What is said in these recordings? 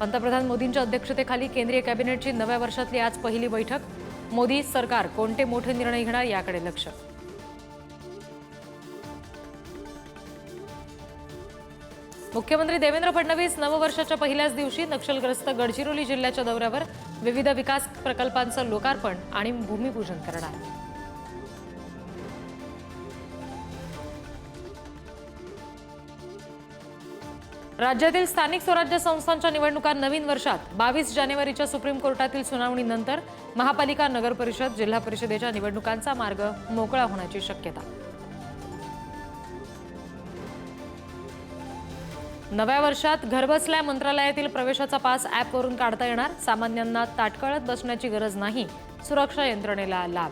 पंतप्रधान मोदींच्या अध्यक्षतेखाली केंद्रीय कॅबिनेटची नव्या वर्षातली आज पहिली बैठक। मोदी सरकार कोणते मोठे निर्णय घेणार याकडे लक्ष। मुख्यमंत्री देवेंद्र फडणवीस नववर्षाच्या पहिल्याच दिवशी नक्षलग्रस्त गडचिरोली जिल्ह्याच्या दौऱ्यावर विविध विकास प्रकल्पांचं लोकार्पण आणि भूमिपूजन करणार। राज्यातील स्थानिक स्वराज्य संस्थांच्या निवडणुका नवीन वर्षात 22 जानेवारीच्या सुप्रीम कोर्टातील सुनावणीनंतर महापालिका, नगर परिषद, जिल्हा परिषदेच्या निवडणुकांचा मार्ग मोकळा होण्याची शक्यता। नव्या वर्षात घरबसल्या मंत्रालयातील प्रवेशाचा पास ॲपवरून काढता येणार। सामान्यांना ताटकळत बसण्याची गरज नाही, सुरक्षा यंत्रणेला लाभ।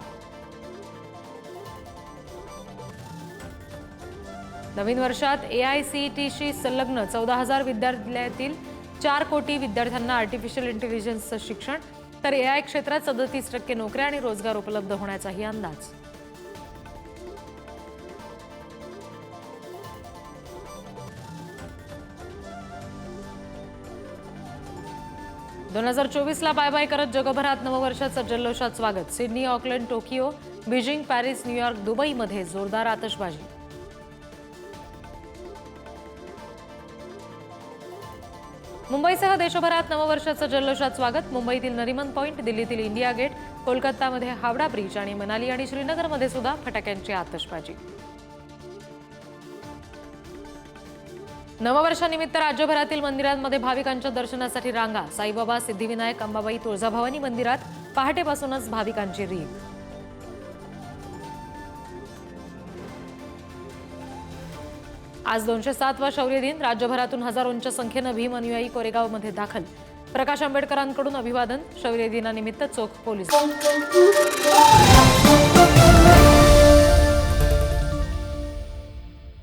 नवीन वर्षात AICTEशी संलग्न 14,000 विद्यालयातील 4 कोटी विद्यार्थ्यांना आर्टिफिशियल इंटेलिजन्सचं शिक्षण, तर AI क्षेत्रात 37% नोकऱ्या आणि रोजगार उपलब्ध होण्याचाही अंदाज। ला बाय बाय करत जगभरात नववर्षाचं जल्लोषात स्वागत। Sydney, Auckland, Tokyo, Beijing, Paris, New York, दुबईमध्ये जोरदार आतषबाजी। मुंबईसह देशभरात नववर्षाचं जल्लोषात स्वागत। मुंबईतील नरिमन पॉइंट, दिल्लीतील इंडिया गेट, कोलकातामध्ये हावडा ब्रिज आणि मनाली आणि श्रीनगरमध्ये सुद्धा फटाक्यांची आतषबाजी। नववर्षानिमित्त राज्यभरातील मंदिरांमध्ये भाविकांच्या दर्शनासाठी रांगा। साईबाबा, सिद्धिविनायक, अंबाबाई, तुळजाभवानी मंदिरात पहाटेपासूनच भाविकांची रीघ। आज 207वा शौर्य दिन। राज्यभरातून हजारोंच्या संख्येनं भीम अनुयायी कोरेगावमध्ये दाखल। प्रकाश आंबेडकरांकडून अभिवादन। शौर्य दिनानिमित्त चोख पोलीस।